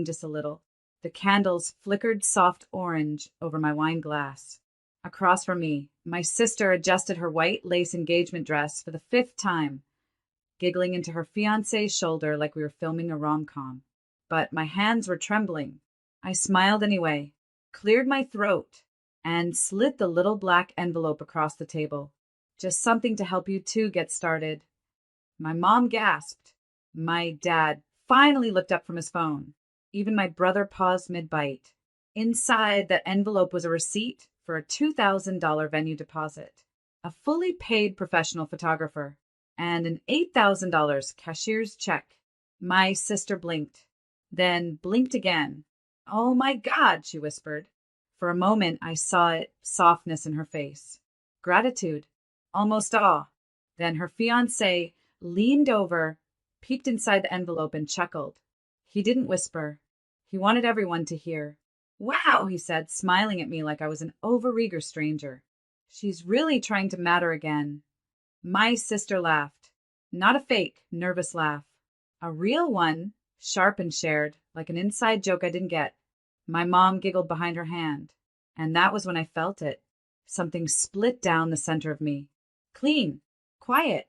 just a little. The candles flickered soft orange over my wine glass. Across from me, my sister adjusted her white lace engagement dress for the fifth time, giggling into her fiancé's shoulder like we were filming a rom-com. But my hands were trembling. I smiled anyway, cleared my throat, and slid the little black envelope across the table. Just something to help you two get started. My mom gasped. My dad finally looked up from his phone. Even my brother paused mid-bite. Inside that envelope was a receipt for a $2,000 venue deposit, a fully paid professional photographer, and an $8,000 cashier's check. My sister blinked, then blinked again. "Oh my God," she whispered. For a moment, I saw it, softness in her face. Gratitude, almost awe. Then her fiancé leaned over, peeked inside the envelope, and chuckled. He didn't whisper. He wanted everyone to hear. "Wow," he said, smiling at me like I was an overeager stranger. "She's really trying to matter again." My sister laughed. Not a fake, nervous laugh. A real one, sharp and shared, like an inside joke I didn't get. My mom giggled behind her hand. And that was when I felt it. Something split down the center of me. Clean. Quiet.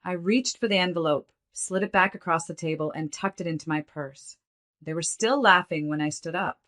I reached for the envelope, slid it back across the table, and tucked it into my purse. They were still laughing when I stood up.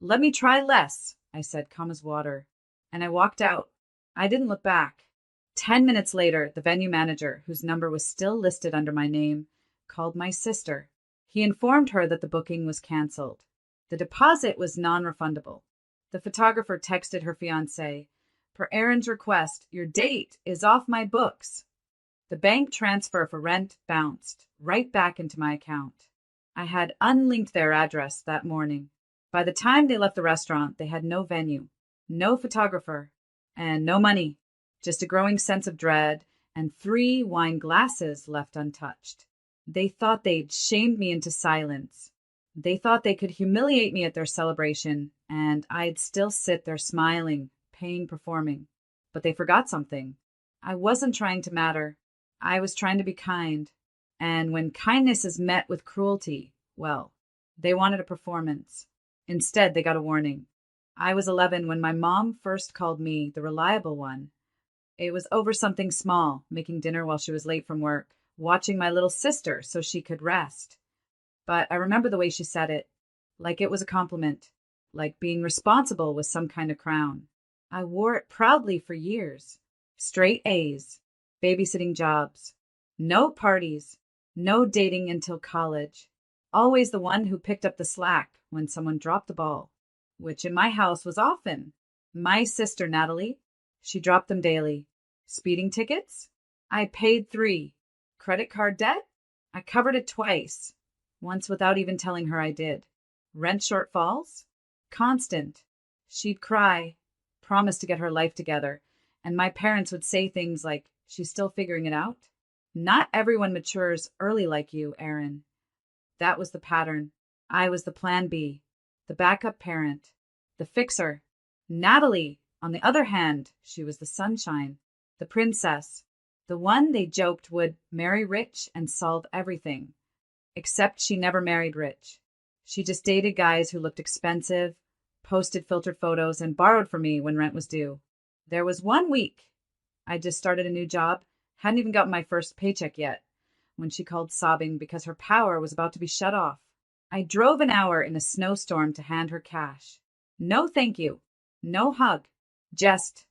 "Let me try less," I said, calm as water. And I walked out. I didn't look back. 10 minutes later, the venue manager, whose number was still listed under my name, called my sister. He informed her that the booking was canceled. The deposit was non-refundable. The photographer texted her fiancé, "Per Aaron's request, your date is off my books." The bank transfer for rent bounced right back into my account. I had unlinked their address that morning. By the time they left the restaurant, they had no venue, no photographer, and no money. Just a growing sense of dread and 3 wine glasses left untouched. They thought they'd shamed me into silence. They thought they could humiliate me at their celebration, and I'd still sit there smiling, paying, performing. But they forgot something. I wasn't trying to matter. I was trying to be kind. And when kindness is met with cruelty, well, they wanted a performance. Instead, they got a warning. I was 11 when my mom first called me the reliable one. It was over something small, making dinner while she was late from work, watching my little sister so she could rest. But I remember the way she said it, like it was a compliment, like being responsible was some kind of crown. I wore it proudly for years. Straight A's, babysitting jobs, no parties, no dating until college. Always the one who picked up the slack when someone dropped the ball, which in my house was often. My sister, Natalie, she dropped them daily. Speeding tickets? I paid 3. Credit card debt? I covered it twice. Once without even telling her I did. Rent shortfalls? Constant. She'd cry, promise to get her life together, and my parents would say things like, "She's still figuring it out." Not everyone matures early like you, Aaron. That was the pattern. I was the plan B, the backup parent, the fixer. Natalie, on the other hand, she was the sunshine, the princess, the one they joked would marry rich and solve everything. Except she never married rich. She just dated guys who looked expensive, posted filtered photos, and borrowed from me when rent was due. There was one week. I just started a new job, hadn't even gotten my first paycheck yet, when she called sobbing because her power was about to be shut off. I drove an hour in a snowstorm to hand her cash. No thank you. No hug. Just,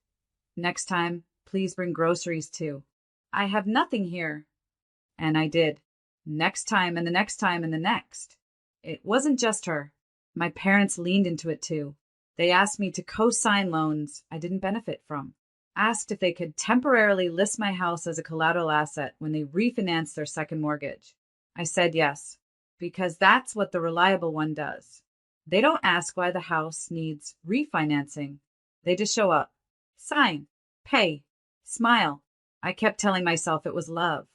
"Next time, please bring groceries too. I have nothing here." And I did. Next time and the next time and the next. It wasn't just her. My parents leaned into it too. They asked me to co-sign loans I didn't benefit from. Asked if they could temporarily list my house as a collateral asset when they refinanced their second mortgage. I said yes, because that's what the reliable one does. They don't ask why the house needs refinancing. They just show up, sign, pay, smile. I kept telling myself it was love,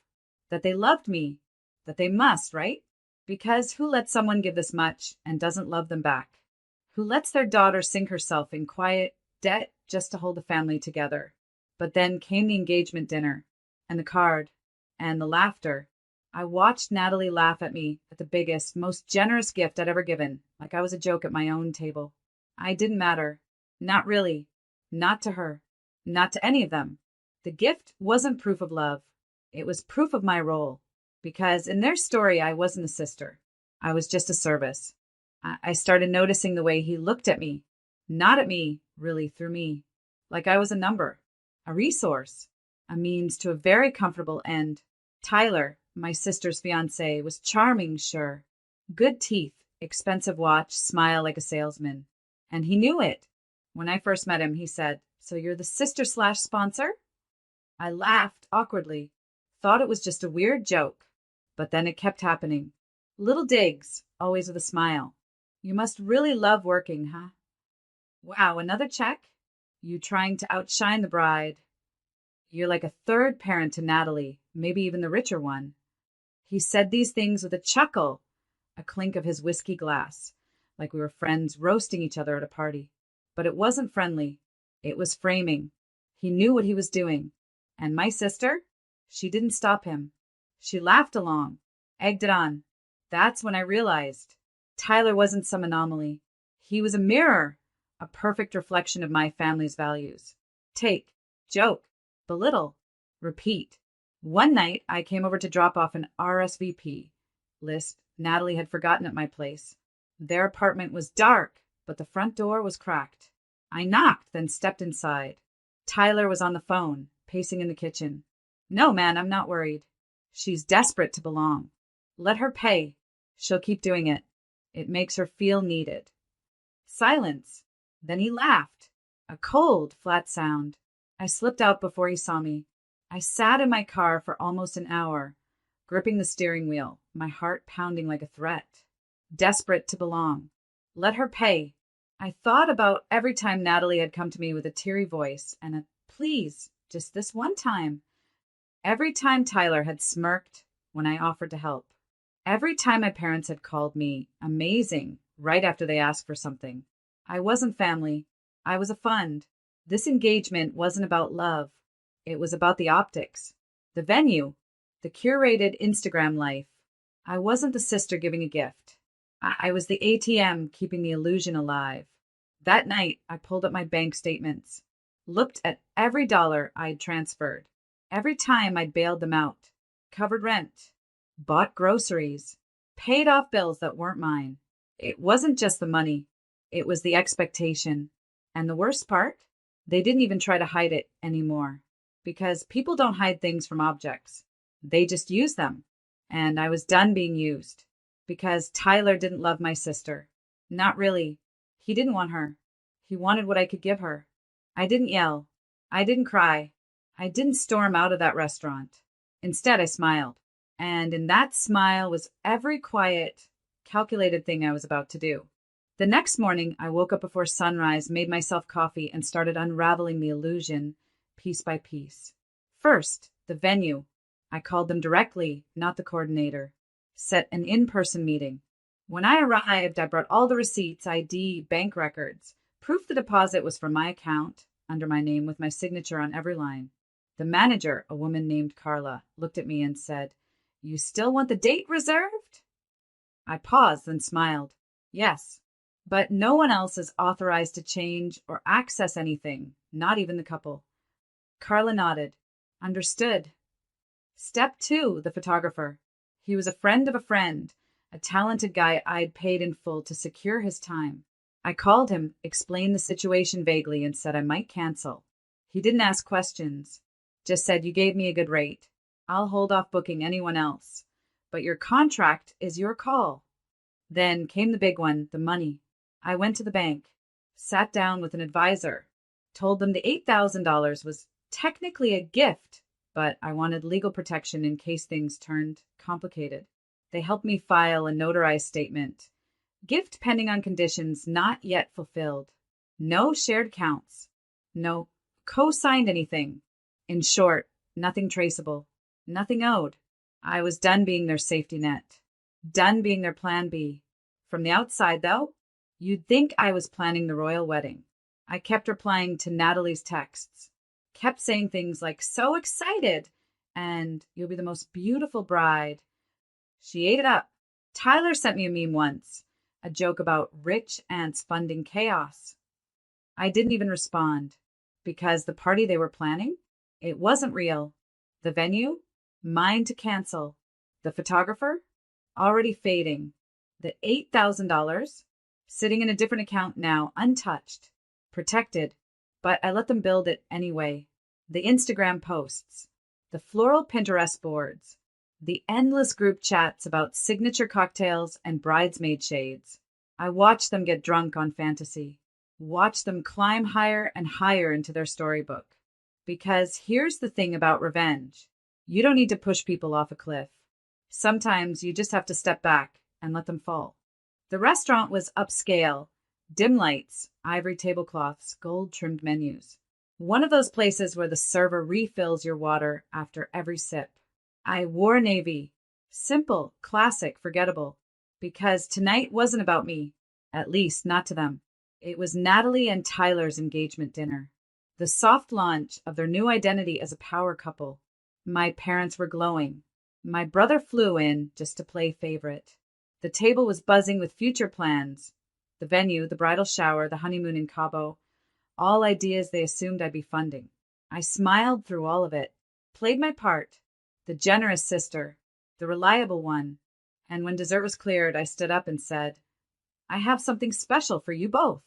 that they loved me, that they must, right? Because who lets someone give this much and doesn't love them back? Who lets their daughter sink herself in quiet debt just to hold the family together? But then came the engagement dinner, and the card, and the laughter, I watched Natalie laugh at me at the biggest, most generous gift I'd ever given, like I was a joke at my own table. I didn't matter. Not really. Not to her. Not to any of them. The gift wasn't proof of love. It was proof of my role. Because in their story, I wasn't a sister. I was just a service. I started noticing the way he looked at me. Not at me, really, through me. Like I was a number. A resource. A means to a very comfortable end. Tyler, my sister's fiance, was charming, sure. Good teeth, expensive watch, smile like a salesman. And he knew it. When I first met him, he said, "So you're the sister/sponsor?" I laughed awkwardly, thought it was just a weird joke. But then it kept happening. Little digs, always with a smile. "You must really love working, huh?" "Wow, another check? You trying to outshine the bride. You're like a third parent to Natalie, maybe even the richer one." He said these things with a chuckle, a clink of his whiskey glass, like we were friends roasting each other at a party. But it wasn't friendly. It was framing. He knew what he was doing. And my sister? She didn't stop him. She laughed along, egged it on. That's when I realized Tyler wasn't some anomaly. He was a mirror, a perfect reflection of my family's values. Take, joke, belittle, repeat. One night, I came over to drop off an RSVP list Natalie had forgotten at my place. Their apartment was dark, but the front door was cracked. I knocked, then stepped inside. Tyler was on the phone, pacing in the kitchen. "No, man, I'm not worried. She's desperate to belong. Let her pay. She'll keep doing it. It makes her feel needed." Silence. Then he laughed. A cold, flat sound. I slipped out before he saw me. I sat in my car for almost an hour, gripping the steering wheel, my heart pounding like a threat. Desperate to belong. Let her pay. I thought about every time Natalie had come to me with a teary voice and a "please, just this one time." Every time Tyler had smirked when I offered to help. Every time my parents had called me amazing right after they asked for something. I wasn't family. I was a fund. This engagement wasn't about love. It was about the optics, the venue, the curated Instagram life. I wasn't the sister giving a gift. I was the ATM keeping the illusion alive. That night, I pulled up my bank statements, looked at every dollar I'd transferred, every time I'd bailed them out, covered rent, bought groceries, paid off bills that weren't mine. It wasn't just the money. It was the expectation. And the worst part? They didn't even try to hide it anymore. Because people don't hide things from objects. They just use them. And I was done being used. Because Tyler didn't love my sister. Not really. He didn't want her. He wanted what I could give her. I didn't yell. I didn't cry. I didn't storm out of that restaurant. Instead, I smiled. And in that smile was every quiet, calculated thing I was about to do. The next morning, I woke up before sunrise, made myself coffee, and started unraveling the illusion piece by piece. First, the venue. I called them directly, not the coordinator. Set an in-person meeting. When I arrived, I brought all the receipts, ID, bank records, proof the deposit was from my account, under my name with my signature on every line. The manager, a woman named Carla, looked at me and said, "You still want the date reserved?" I paused, then smiled. "Yes, but no one else is authorized to change or access anything, not even the couple." Carla nodded. "Understood." Step 2, the photographer. He was a friend of a friend, a talented guy I'd paid in full to secure his time. I called him, explained the situation vaguely, and said I might cancel. He didn't ask questions, just said, "You gave me a good rate. I'll hold off booking anyone else. But your contract is your call." Then came the big one, the money. I went to the bank, sat down with an advisor, told them the $8,000 was technically a gift, but I wanted legal protection in case things turned complicated. They helped me file a notarized statement. Gift pending on conditions not yet fulfilled. No shared counts. No co-signed anything. In short, nothing traceable. Nothing owed. I was done being their safety net. Done being their plan B. From the outside, though, you'd think I was planning the royal wedding. I kept replying to Natalie's texts. Kept saying things like, "So excited," and "You'll be the most beautiful bride," She ate it up. Tyler sent me a meme once, a joke about rich ants funding chaos. I didn't even respond because the party they were planning, it wasn't real. The venue, mine to cancel. The photographer, already fading. The $8,000, sitting in a different account now, untouched, protected, but I let them build it anyway. The Instagram posts, the floral Pinterest boards, the endless group chats about signature cocktails and bridesmaid shades. I watched them get drunk on fantasy, watch them climb higher and higher into their storybook. Because here's the thing about revenge. You don't need to push people off a cliff. Sometimes you just have to step back and let them fall. The restaurant was upscale, dim lights, ivory tablecloths, gold-trimmed menus. One of those places where the server refills your water after every sip. I wore navy. Simple, classic, forgettable. Because tonight wasn't about me. At least, not to them. It was Natalie and Tyler's engagement dinner. The soft launch of their new identity as a power couple. My parents were glowing. My brother flew in just to play favorite. The table was buzzing with future plans. The venue, the bridal shower, the honeymoon in Cabo. All ideas they assumed I'd be funding. I smiled through all of it. Played my part. The generous sister. The reliable one. And when dessert was cleared, I stood up and said, I have something special for you both.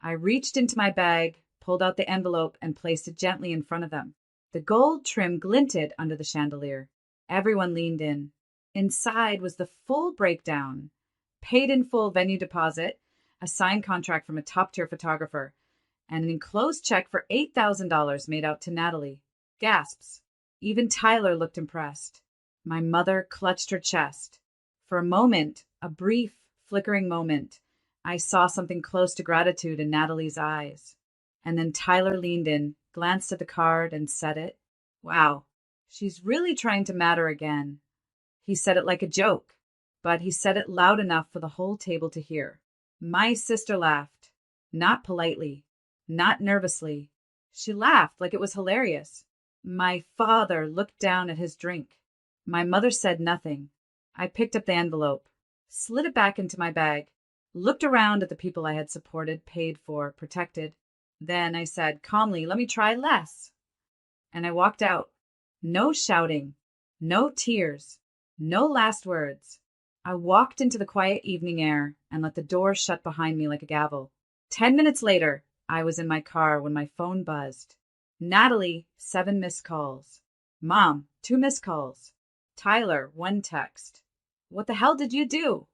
I reached into my bag, pulled out the envelope, and placed it gently in front of them. The gold trim glinted under the chandelier. Everyone leaned in. Inside was the full breakdown. Paid in full venue deposit, a signed contract from a top-tier photographer, and an enclosed check for $8,000 made out to Natalie. Gasps. Even Tyler looked impressed. My mother clutched her chest. For a moment, a brief, flickering moment, I saw something close to gratitude in Natalie's eyes. And then Tyler leaned in, glanced at the card, and said it. Wow, she's really trying to matter again. He said it like a joke, but he said it loud enough for the whole table to hear. My sister laughed. Not politely, not nervously. She laughed like it was hilarious. My father looked down at his drink. My mother said nothing. I picked up the envelope, slid it back into my bag, looked around at the people I had supported, paid for, protected. Then I said calmly, let me try less. And I walked out. No shouting, no tears, no last words. I walked into the quiet evening air and let the door shut behind me like a gavel. 10 minutes later, I was in my car when my phone buzzed. Natalie, 7 missed calls. Mom, 2 missed calls. Tyler, 1 text. What the hell did you do?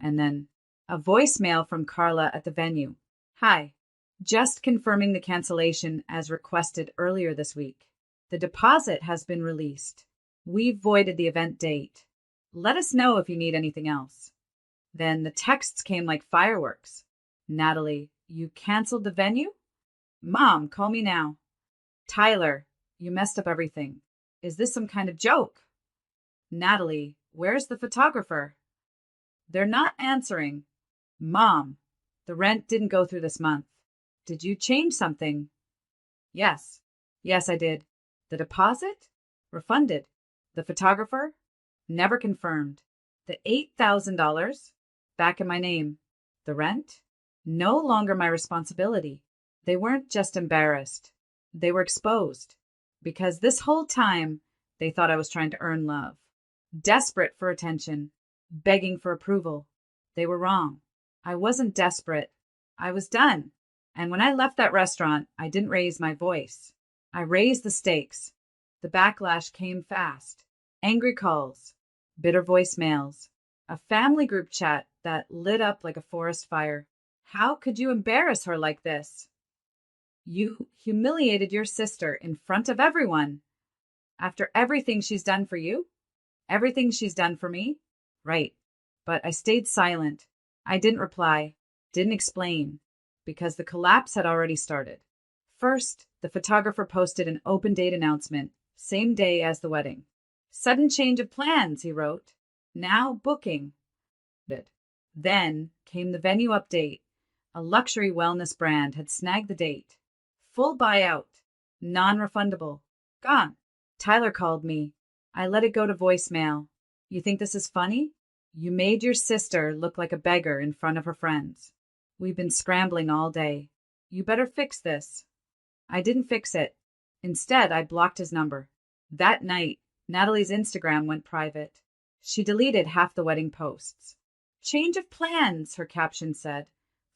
And then a voicemail from Carla at the venue. Hi, just confirming the cancellation as requested earlier this week. The deposit has been released. We've voided the event date. Let us know if you need anything else. Then the texts came like fireworks. Natalie, you canceled the venue? Mom, call me now. Tyler, you messed up everything. Is this some kind of joke? Natalie, where's the photographer? They're not answering. Mom, the rent didn't go through this month. Did you change something? Yes. Yes, I did. The deposit? Refunded. The photographer? Never confirmed. The $8,000? Back in my name. The rent? No longer my responsibility. They weren't just embarrassed. They were exposed. Because this whole time, they thought I was trying to earn love. Desperate for attention. Begging for approval. They were wrong. I wasn't desperate. I was done. And when I left that restaurant, I didn't raise my voice. I raised the stakes. The backlash came fast. Angry calls. Bitter voicemails. A family group chat that lit up like a forest fire. How could you embarrass her like this? You humiliated your sister in front of everyone. After everything she's done for you? Everything she's done for me? Right. But I stayed silent. I didn't reply, didn't explain, because the collapse had already started. First, the photographer posted an open date announcement, same day as the wedding. Sudden change of plans, he wrote. Now booking. Then came the venue update. A luxury wellness brand had snagged the date. Full buyout. Non-refundable. Gone. Tyler called me. I let it go to voicemail. You think this is funny? You made your sister look like a beggar in front of her friends. We've been scrambling all day. You better fix this." I didn't fix it. Instead, I blocked his number. That night, Natalie's Instagram went private. She deleted half the wedding posts. "Change of plans," her caption said,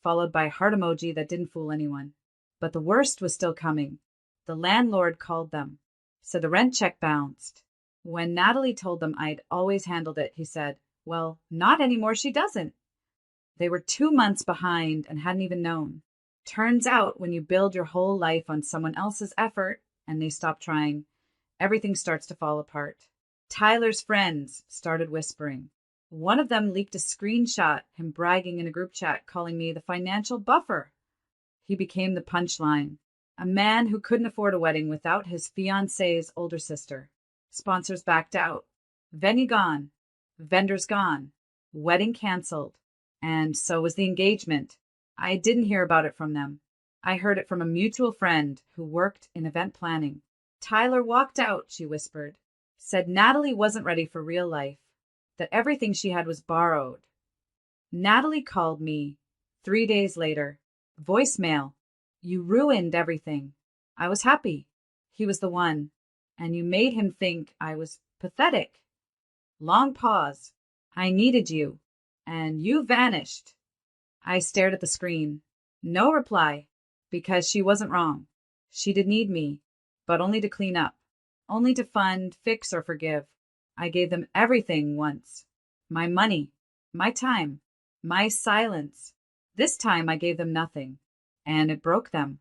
followed by a heart emoji that didn't fool anyone. But the worst was still coming. The landlord called them, said the rent check bounced. When Natalie told them I'd always handled it, he said, "Well, not anymore, she doesn't." They were 2 months behind and hadn't even known. Turns out when you build your whole life on someone else's effort and they stop trying, everything starts to fall apart. Tyler's friends started whispering. One of them leaked a screenshot, him bragging in a group chat, calling me the financial buffer. He became the punchline. A man who couldn't afford a wedding without his fiancée's older sister. Sponsors backed out. Venue gone. Vendors gone. Wedding canceled. And so was the engagement. I didn't hear about it from them. I heard it from a mutual friend who worked in event planning. "Tyler walked out," she whispered. Said Natalie wasn't ready for real life. That everything she had was borrowed. Natalie called me 3 days later. Voicemail. "You ruined everything. I was happy. He was the one. And you made him think I was pathetic." Long pause. "I needed you. And you vanished." I stared at the screen. No reply. Because she wasn't wrong. She did need me. But only to clean up. Only to fund, fix, or forgive. I gave them everything once. My money. My time. My silence. This time I gave them nothing. And it broke them.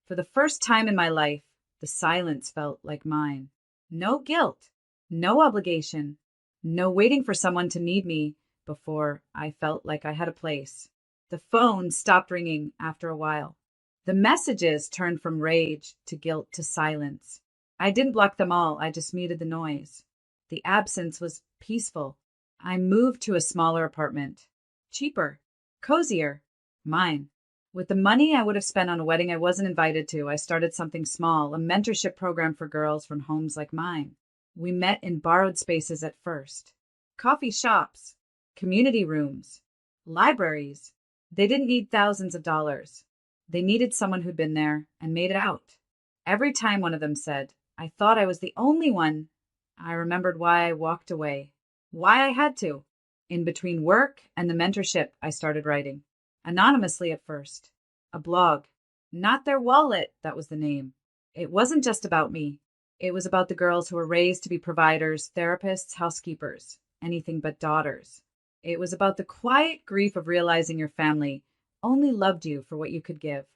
For the first time in my life, the silence felt like mine. No guilt. No obligation. No waiting for someone to need me before I felt like I had a place. The phone stopped ringing after a while. The messages turned from rage to guilt to silence. I didn't block them all, I just muted the noise. The absence was peaceful. I moved to a smaller apartment. Cheaper. Cozier. Mine. With the money I would have spent on a wedding I wasn't invited to, I started something small, a mentorship program for girls from homes like mine. We met in borrowed spaces at first. Coffee shops. Community rooms. Libraries. They didn't need thousands of dollars. They needed someone who'd been there and made it out. Every time one of them said, "I thought I was the only one," I remembered why I walked away. Why I had to. In between work and the mentorship, I started writing. Anonymously at first. A blog. Not Their Wallet, that was the name. It wasn't just about me. It was about the girls who were raised to be providers, therapists, housekeepers, anything but daughters. It was about the quiet grief of realizing your family only loved you for what you could give.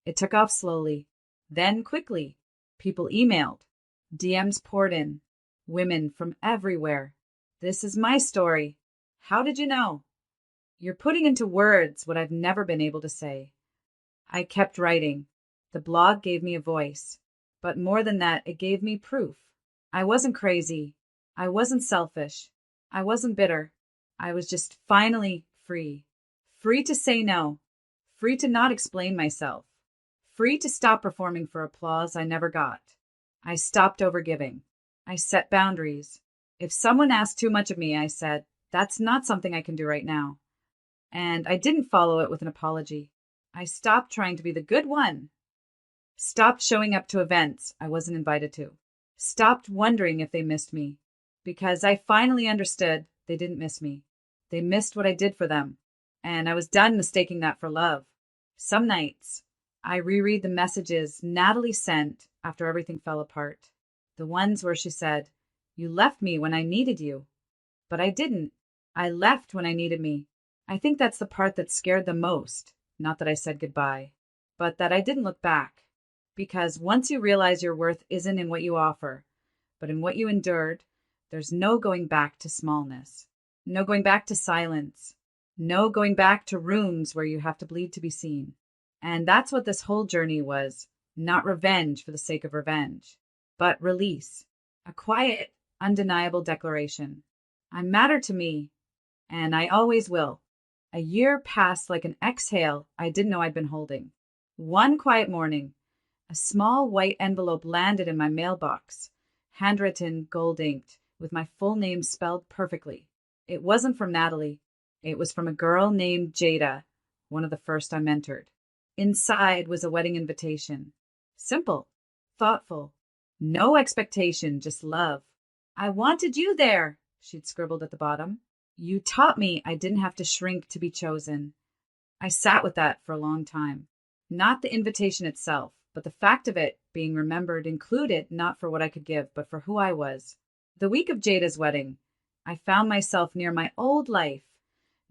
It took off slowly, then quickly. People emailed. DMs poured in. Women from everywhere. "This is my story. How did you know?" You're putting into words what I've never been able to say. I kept writing. The blog gave me a voice. But more than that, it gave me proof. I wasn't crazy. I wasn't selfish. I wasn't bitter. I was just finally free. Free to say no. Free to not explain myself. Free to stop performing for applause I never got. I stopped overgiving. I set boundaries. If someone asked too much of me, I said, "That's not something I can do right now." And I didn't follow it with an apology. I stopped trying to be the good one. Stopped showing up to events I wasn't invited to. Stopped wondering if they missed me. Because I finally understood they didn't miss me. They missed what I did for them. And I was done mistaking that for love. Some nights, I reread the messages Natalie sent after everything fell apart. The ones where she said, "You left me when I needed you." But I didn't. I left when I needed me. I think that's the part that scared them most. Not that I said goodbye, but that I didn't look back. Because once you realize your worth isn't in what you offer, but in what you endured, there's no going back to smallness. No going back to silence. No going back to rooms where you have to bleed to be seen. And that's what this whole journey was. Not revenge for the sake of revenge, but release. A quiet, undeniable declaration. I matter to me, and I always will. A year passed like an exhale I didn't know I'd been holding. One quiet morning, a small white envelope landed in my mailbox, handwritten, gold-inked, with my full name spelled perfectly. It wasn't from Natalie. It was from a girl named Jada, one of the first I mentored. Inside was a wedding invitation. Simple, thoughtful, no expectation, just love. I wanted you there, she'd scribbled at the bottom. You taught me I didn't have to shrink to be chosen. I sat with that for a long time. Not the invitation itself, but the fact of it being remembered included not for what I could give, but for who I was. The week of Jada's wedding, I found myself near my old life,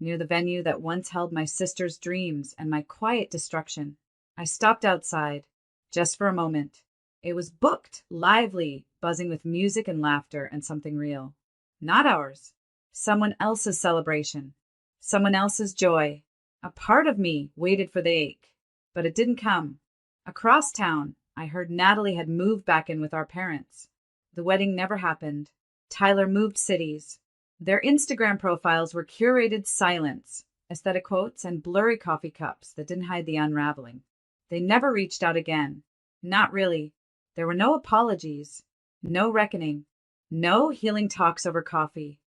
near the venue that once held my sister's dreams and my quiet destruction. I stopped outside, just for a moment. It was booked, lively, buzzing with music and laughter and something real. Not ours. Someone else's celebration. Someone else's joy. A part of me waited for the ache, but it didn't come. Across town, I heard Natalie had moved back in with our parents. The wedding never happened. Tyler moved cities. Their Instagram profiles were curated silence, aesthetic quotes, and blurry coffee cups that didn't hide the unraveling. They never reached out again. Not really. There were no apologies, no reckoning, no healing talks over coffee.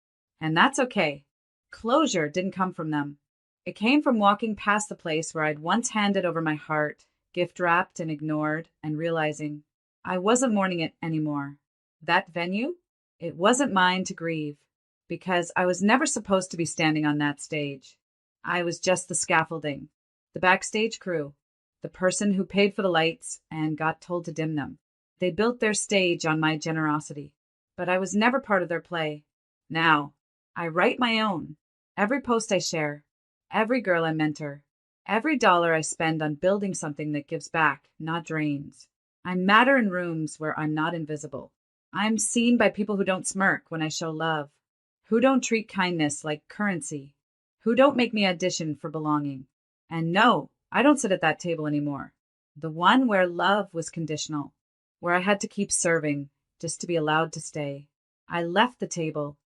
And that's okay. Closure didn't come from them. It came from walking past the place where I'd once handed over my heart, gift-wrapped and ignored, and realizing I wasn't mourning it anymore. That venue? It wasn't mine to grieve, because I was never supposed to be standing on that stage. I was just the scaffolding, the backstage crew, the person who paid for the lights and got told to dim them. They built their stage on my generosity, but I was never part of their play. Now, I write my own. Every post I share, every girl I mentor, every dollar I spend on building something that gives back, not drains. I matter in rooms where I'm not invisible. I'm seen by people who don't smirk when I show love, who don't treat kindness like currency, who don't make me audition for belonging. And no, I don't sit at that table anymore. The one where love was conditional, where I had to keep serving just to be allowed to stay. I left the table